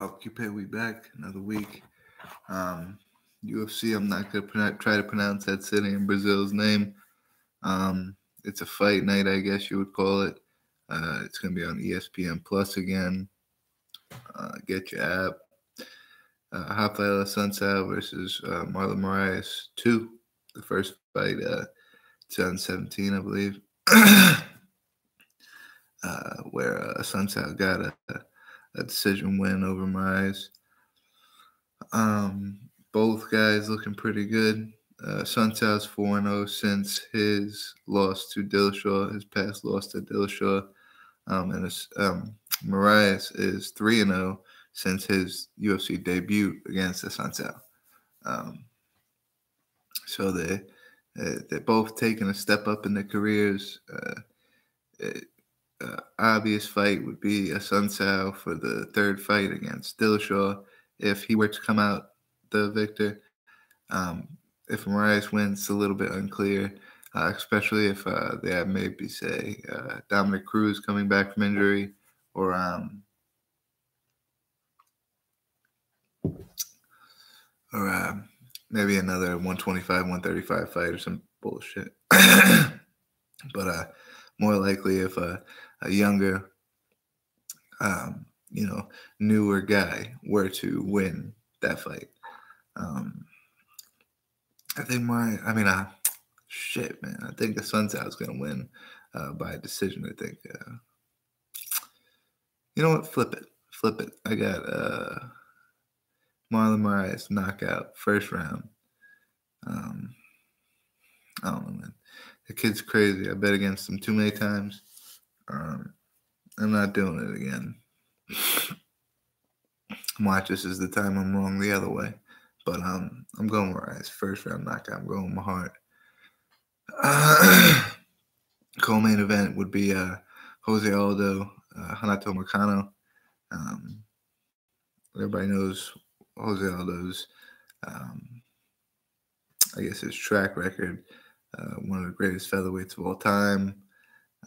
Occupy, we back another week. UFC, I'm not going to try to pronounce that city in Brazil's name. It's a fight night, I guess you would call it. It's going to be on ESPN Plus again. Get your app. Rafael Assuncao versus Marlon Moraes 2. The first fight, 2017, I believe, where Assuncao got a decision win over Moraes. Both guys looking pretty good. Assuncau's 4-0 since his loss to Dillashaw, his past loss to Dillashaw. And Moraes is 3-0 since his UFC debut against Assuncao. So they're both taking a step up in their careers. Obvious fight would be Assuncao for the third fight against Dillashaw if he were to come out the victor. If Moraes wins, it's a little bit unclear, especially if they have maybe, say, Dominic Cruz coming back from injury, or maybe another 125, 135 fight or some bullshit. But more likely if a younger, newer guy were to win that fight. I think shit, man. I think Assuncao going to win by a decision, I think. You know what? Flip it. I got Marlon Moraes knockout, first round. I don't know, man. The kid's crazy. I bet against him too many times. I'm not doing it again. Watch, this is the time I'm wrong the other way. But I'm going Moraes. First round knockout. I'm going with my heart. Co-main event would be Jose Aldo, Renato Moicano. Everybody knows Jose Aldo's, his track record. One of the greatest featherweights of all time.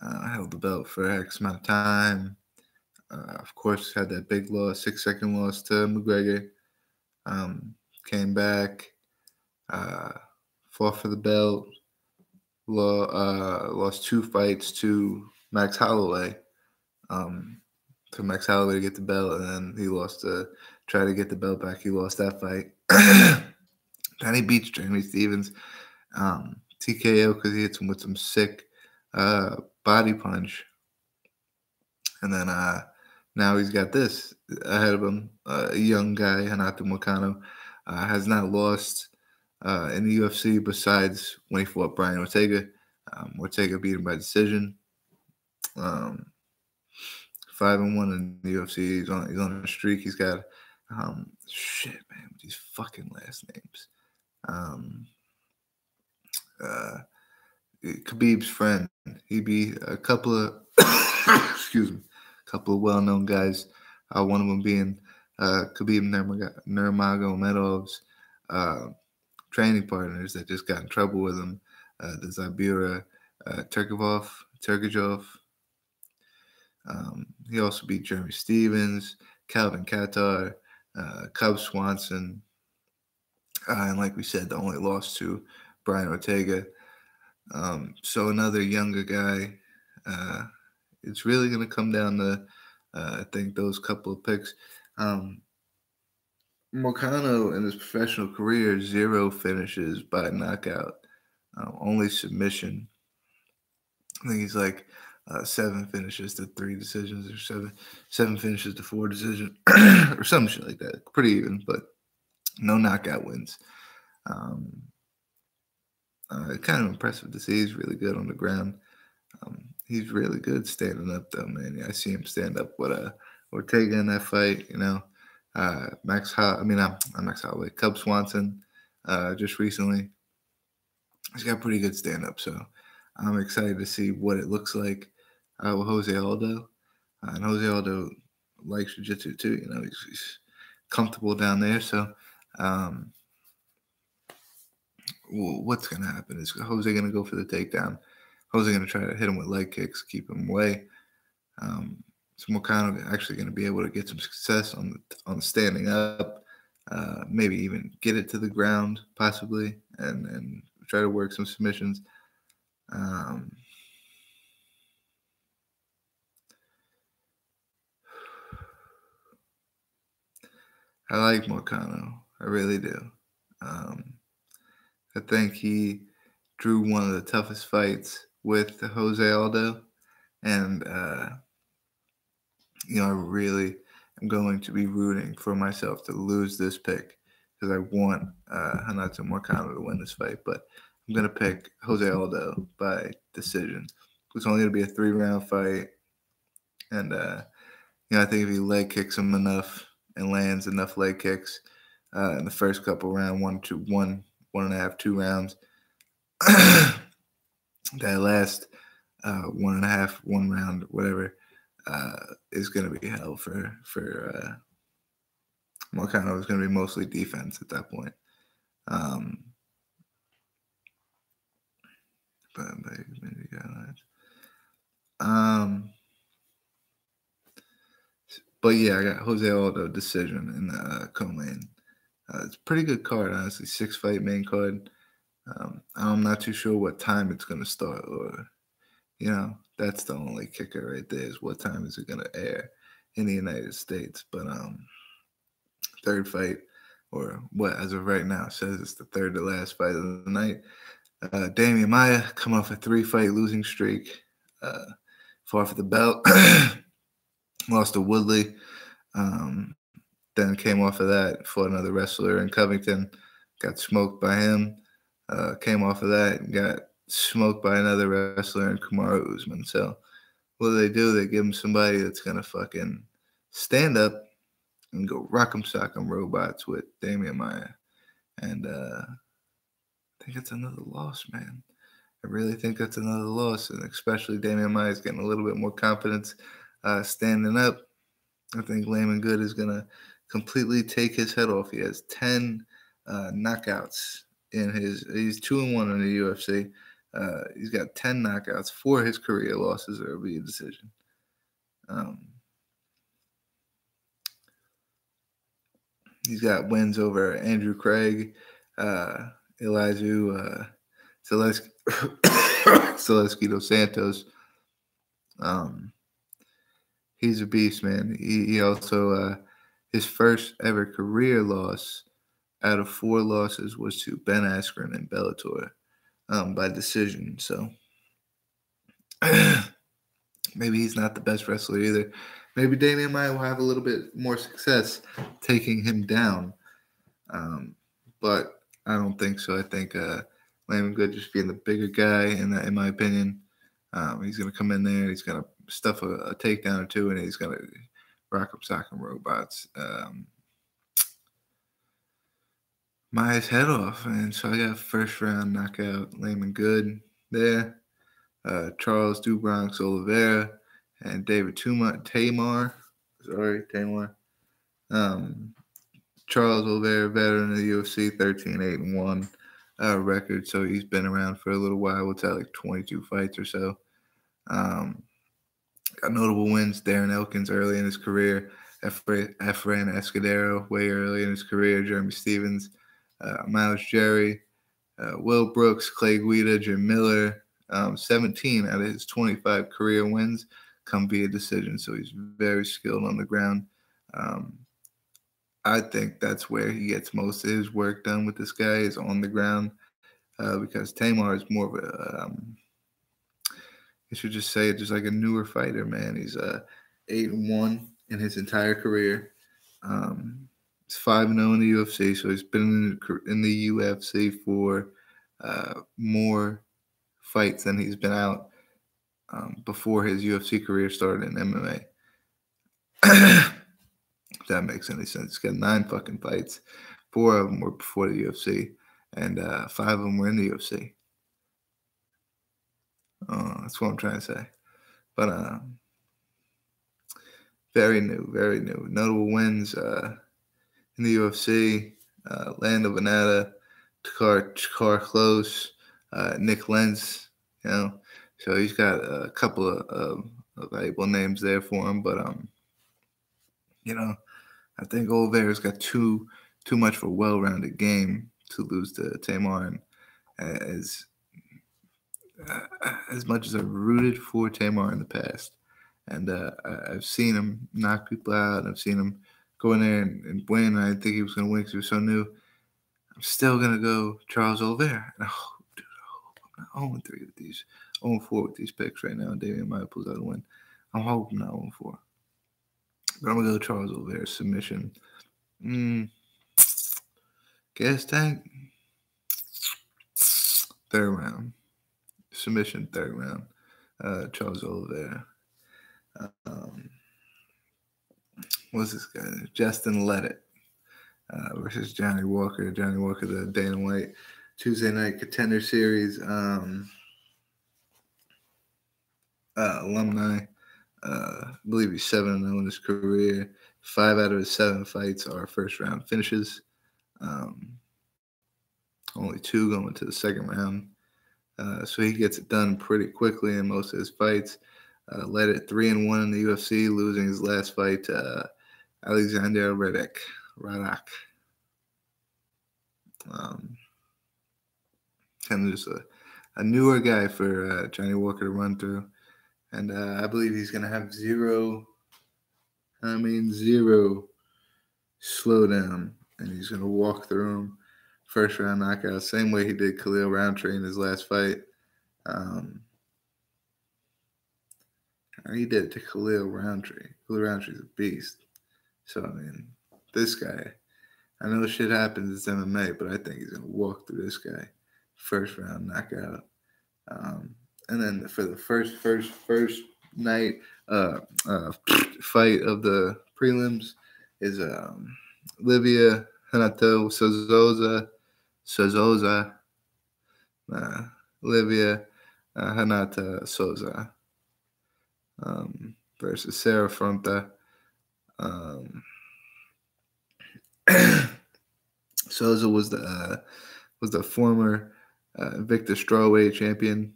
Held the belt for X amount of time. Of course, had that big loss, 6-second loss to McGregor. Came back, fought for the belt, lost 2 fights to Max Holloway. For Max Holloway to get the belt, and then he lost to try to get the belt back. He lost that fight. Then he beats Jeremy Stevens, TKO, because he hits him with some sick body punch. And then now he's got this ahead of him. A young guy, Renato Moicano, has not lost in the UFC besides when he fought Brian Ortega. Ortega beat him by decision. 5-1 in the UFC. He's on a streak. He's got shit, man, with these fucking last names. Khabib's friend. He beat a couple of couple of well-known guys. One of them being Khabib Nurmagomedov's training partners that just got in trouble with him. The Zabira Turkagov. He also beat Jeremy Stevens, Calvin Kattar, Cub Swanson, and like we said, the only loss to Brian Ortega. So another younger guy. It's really going to come down to, I think, those couple of picks. Moicano in his professional career, 0 finishes by knockout, only submission. I think he's like 7 finishes to 3 decisions, or 7 finishes to 4 decisions, or some shit like that. Pretty even, but no knockout wins. Kind of impressive to see. He's really good on the ground. He's really good standing up, though, man. I see him stand up with Ortega in that fight. Max Holloway, Cub Swanson, just recently. He's got pretty good stand up, so I'm excited to see what it looks like with Jose Aldo. And Jose Aldo likes jiu-jitsu too. He's comfortable down there. So what's going to happen? Is Jose going to go for the takedown? Jose going to try to hit him with leg kicks, keep him away. is Moicano actually going to be able to get some success on the standing up, maybe even get it to the ground possibly, and try to work some submissions. I like Moicano. I really do. I think he drew one of the toughest fights with Jose Aldo, and I really am going to be rooting for myself to lose this pick because I want Renato Moicano to win this fight, but I'm going to pick Jose Aldo by decision. It's only going to be a 3-round fight, and I think if he leg kicks him enough and lands enough leg kicks in the first couple rounds, 1.5, 2 rounds, that last 1.5, 1 round, whatever, is going to be hell for Moicano. Is going to be mostly defense at that point. But yeah, I got Jose Aldo decision in the co-main. It's a pretty good card, honestly. 6-fight main card. I'm not too sure what time it's going to start, or that's the only kicker right there, is what time is it going to air in the United States. But third fight, or what as of right now says it's the third to last fight of the night. Damian Maia come off a 3-fight losing streak, fought for the belt, lost to Woodley, then came off of that, fought another wrestler in Covington, got smoked by him, came off of that and got smoked by another wrestler in Kamaru Usman. So what do? They give him somebody that's going to fucking stand up and go rock'em sock'em robots with Damian Maia. And I think it's another loss, man. I really think that's another loss, and especially Damian Maia is getting a little bit more confidence standing up. I think Layman Good is going to completely take his head off. He has 10 knockouts in he's 2-1 in the UFC. He's got 10 knockouts. 4 of his career losses are via decision. He's got wins over Andrew Craig, Elijah Celesky dos Santos. He's a beast, man. He also his first ever career loss out of 4 losses was to Ben Askren in Bellator by decision. So maybe he's not the best wrestler either. Maybe Damian Maia will have a little bit more success taking him down. But I don't think so. I think Layman Good just being the bigger guy, in my opinion. He's going to come in there and he's going to stuff a takedown or two, and he's going to rock up sock'em robots. Maia's head off, and so I got first round knockout Layman Good there. Charles do Bronx Oliveira and David Tamar. Charles Oliveira, veteran of the UFC, 13-8-1 record, so he's been around for a little while. What's that, like 22 fights or so? Got notable wins: Darren Elkins early in his career, Efrain Escudero way early in his career, Jeremy Stevens, Miles Jerry, Will Brooks, Clay Guida, Jim Miller. 17 out of his 25 career wins come via decision, so he's very skilled on the ground. I think that's where he gets most of his work done with this guy, is on the ground, because Tamar is more of a, I should just say it, just like a newer fighter, man. He's 8-1 in his entire career. He's 5-0 in the UFC, so he's been in the UFC for more fights than he's been out before his UFC career started in MMA. If that makes any sense. He's got 9 fucking fights. 4 of them were before the UFC, and 5 of them were in the UFC. That's what I'm trying to say. But very new, very new. Notable wins in the UFC: Lando Venata, Takar Close, Nick Lenz. So he's got a couple of valuable names there for him. But I think Oliveira's got too much of a well-rounded game to lose to Tamar. And as much as I've rooted for Tamar in the past, and I've seen him knock people out, and I've seen him go in there and win. I didn't think he was going to win because he was so new. I'm still going to go Charles Oliveira. And I hope I'm not 0-3 with these, 0-4 with these picks right now. Damian Maia pulls out a win. I'm hoping not 0-4. But I'm going to go Charles Oliveira submission. Gas tank. Third round. Submission, third round. Charles Oliveira. What's this guy? Justin Levitt versus Johnny Walker. Johnny Walker, the Dana White Tuesday Night Contender Series alumni. I believe he's 7-0 in his career. 5 out of his 7 fights are first round finishes. Only 2 going to the second round. So he gets it done pretty quickly in most of his fights. Led it 3-1 in the UFC, losing his last fight to Alexander Radak. Kind of just a newer guy for Johnny Walker to run through. And I believe he's going to have zero slowdown. And he's going to walk through him. First round knockout, same way he did Khalil Roundtree in his last fight. He did it to Khalil Roundtree. Khalil Roundtree's a beast. So, I mean, this guy, I know shit happens, it's MMA, but I think he's going to walk through this guy. First round knockout. And then for the first night fight of the prelims is Livia Hanato Souza. Livia Hanata Souza versus Sarah Fronta. Souza was the former Victor strawweight champion,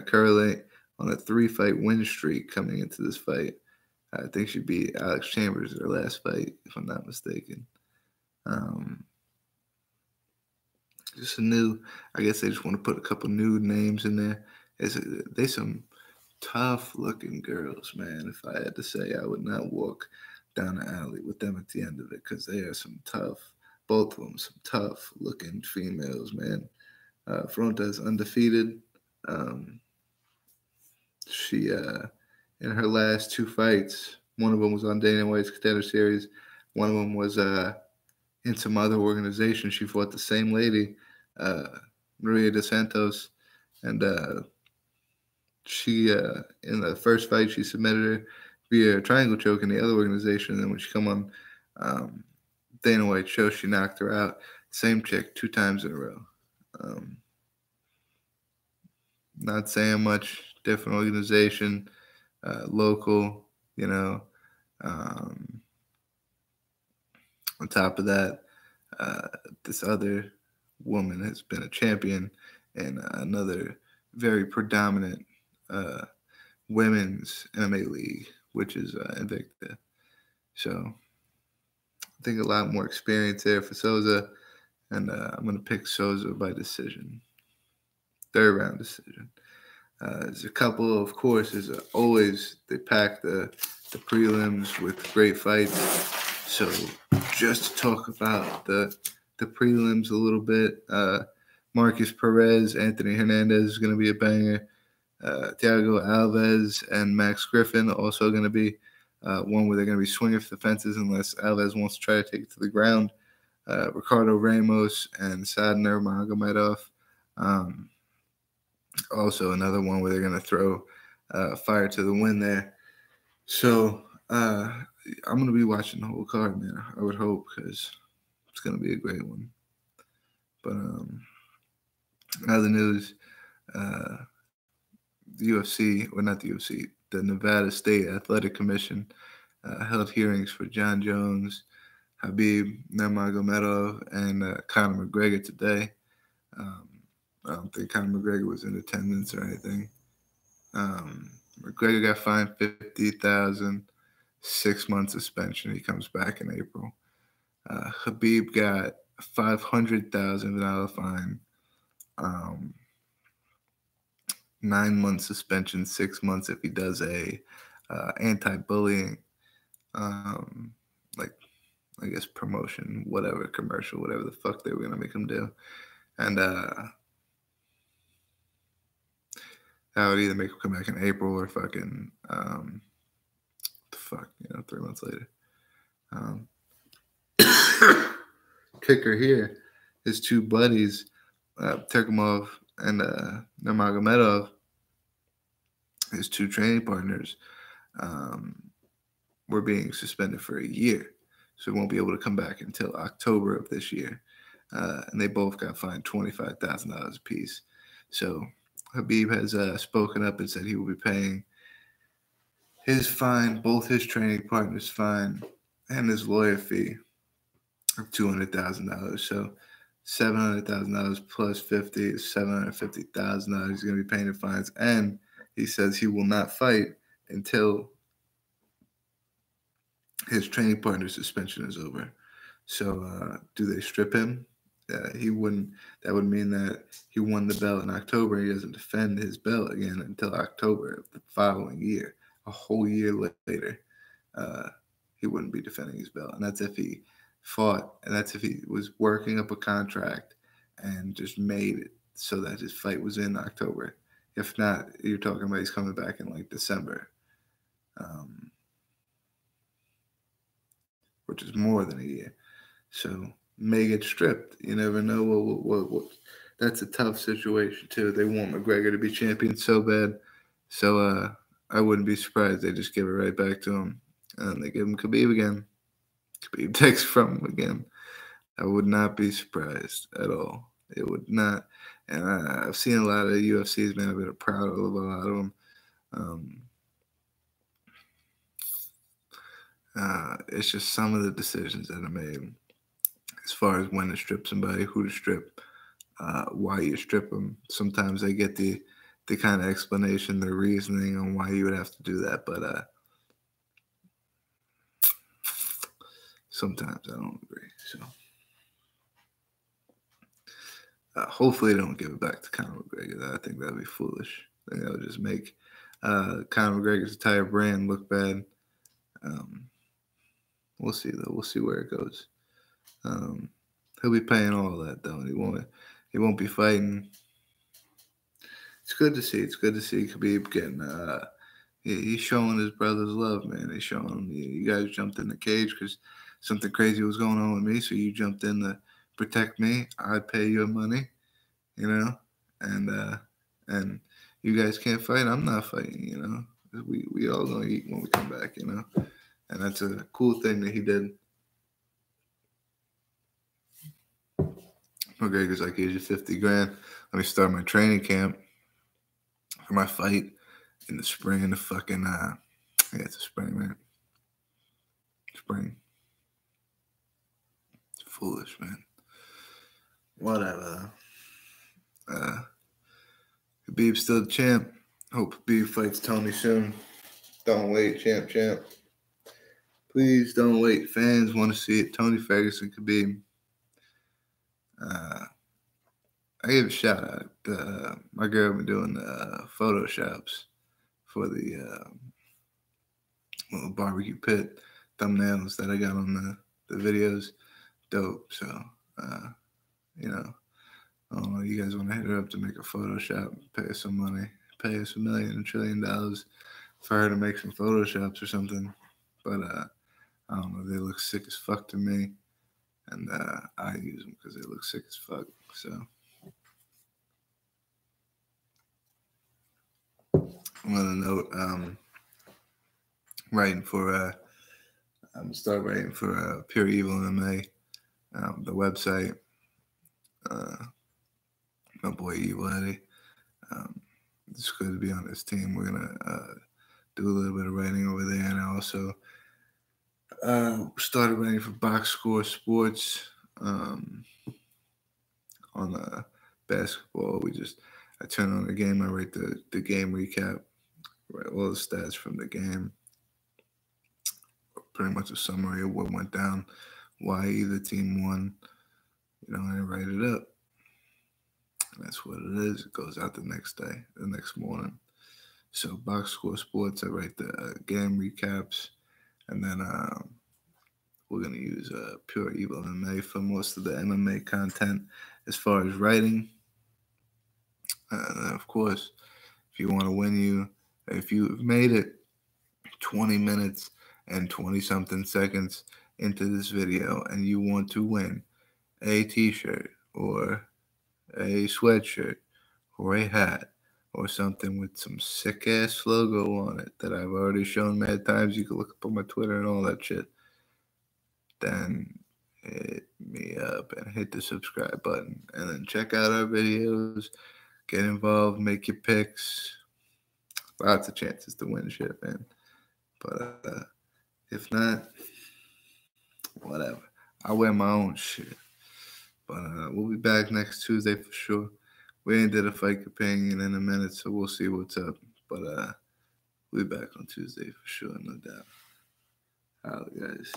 currently on a 3-fight win streak coming into this fight. I think she beat Alex Chambers in her last fight, if I'm not mistaken. Just I guess they just want to put a couple new names in there. They some tough looking girls, man. If I had to say, I would not walk down the alley with them at the end of it, because they are some tough, both of them, some tough looking females, man. Fronta's undefeated. She, in her last 2 fights, one of them was on Dana White's Contender Series. One of them was in some other organization. She fought the same lady, Maria dos Santos, and she in the first fight she submitted her via a triangle choke in the other organization. And then when she come on Dana White's show, she knocked her out. Same chick 2 times in a row. Not saying much. Different organization, local, on top of that, this other woman has been a champion in another very predominant women's MMA league, which is Invicta. So I think a lot more experience there for Souza, and I'm going to pick Souza by decision. 3rd round decision. There's a couple, of course, as always, they pack the prelims with great fights. So just to talk about the prelims a little bit, Marcus Perez, Anthony Hernandez is going to be a banger. Thiago Alves and Max Griffin also going to be one where they're going to be swinging for the fences unless Alves wants to try to take it to the ground. Ricardo Ramos and Sadner Magomedov. Also another one where they're going to throw fire to the wind there. So I'm going to be watching the whole card, man. I would hope, because it's going to be a great one. But in other news, the UFC, or not the UFC, the Nevada State Athletic Commission held hearings for John Jones, Khabib Nurmagomedov, and Conor McGregor today. I don't think Conor McGregor was in attendance or anything. McGregor got fined $50,000, 6-month suspension. He comes back in April. Khabib got $500,000 fine, 9-month suspension, 6 months if he does a anti-bullying, like I guess promotion, whatever, commercial, whatever the fuck they were gonna make him do, and that would either make him come back in April or fucking 3 months later. Kicker here, his two buddies, Turkimov and Nurmagomedov, his two training partners, were being suspended for a year, so he won't be able to come back until October of this year. And they both got fined $25,000 apiece. So Khabib has spoken up and said he will be paying his fine, both his training partners' fine, and his lawyer fee of $200,000. So $700,000 plus 50 is $750,000 he's going to be paying in fines. And he says he will not fight until his training partner suspension is over. So do they strip him? He wouldn't. That would mean that he won the belt in October. He doesn't defend his belt again until October of the following year. A whole year later, he wouldn't be defending his belt. And that's if he fought, and that's if he was working up a contract and just made it so that his fight was in October. If not, you're talking about he's coming back in like December, which is more than a year. So may get stripped. You never know. What that's a tough situation too. They want McGregor to be champion so bad. So I wouldn't be surprised they just give it right back to him. And they give him Khabib again. Khabib takes from him again. I would not be surprised at all. It would not. And I've seen a lot of UFCs, man. I've been proud of a lot of them. It's just some of the decisions that are made as far as when to strip somebody, who to strip, why you strip them. Sometimes they get the kind of explanation, the reasoning on why you would have to do that, but sometimes I don't agree. So hopefully they don't give it back to Conor McGregor. I think that would be foolish. I think that would just make Conor McGregor's entire brand look bad. We'll see though. We'll see where it goes. He'll be paying all that though. He won't be fighting. It's good to see. It's good to see Khabib getting. He's showing his brothers love, man. He's showing them. You guys jumped in the cage because something crazy was going on with me, so you jumped in to protect me. I'd pay your money, you know, and you guys can't fight. I'm not fighting, you know. We all gonna eat when we come back, you know, and that's a cool thing that he did. McGregor's like, here's your 50 grand. Let me start my training camp for my fight in the spring. In the fucking it's the spring, man. Spring. It's foolish, man. Whatever. Khabib's still the champ. Hope Khabib fights Tony soon. Don't wait, champ. Please don't wait. Fans want to see it. Tony Ferguson, Khabib. I gave a shout out. My girl been doing the Photoshops for the little barbecue pit thumbnails that I got on the videos. Dope. So, you know, I don't know. You guys want to hit her up to make a Photoshop, pay her some money, pay us $1 million, $1 trillion for her to make some Photoshops or something. But I don't know. They look sick as fuck to me. And I use them because they look sick as fuck. So I'm on a note, writing for I'm gonna start writing for Pure Evil MMA, the website. My boy Evil Eddie. It's good to be on this team. We're gonna do a little bit of writing over there, and I also started writing for Box Score Sports on basketball. I turn on the game. I write the game recap write all the stats from the game, pretty much a summary of what went down, why either team won, and write it up. And that's what it is. It goes out the next day, the next morning. So Box Score Sports, I write the game recaps, and then we're gonna use Pure Evil MMA for most of the MMA content as far as writing. And of course, if you want to win, if you've made it 20 minutes and 20 something seconds into this video and you want to win a t-shirt or a sweatshirt or a hat or something with some sick ass logo on it that I've already shown mad times, you can look up on my Twitter and all that shit, then hit me up and hit the subscribe button and then check out our videos, get involved, make your picks. Lots of chances to win shit, man. But if not, whatever. I wear my own shit. But we'll be back next Tuesday for sure. We ain't did a fight companion in a minute, so we'll see what's up. But we'll be back on Tuesday for sure, no doubt. All right, guys.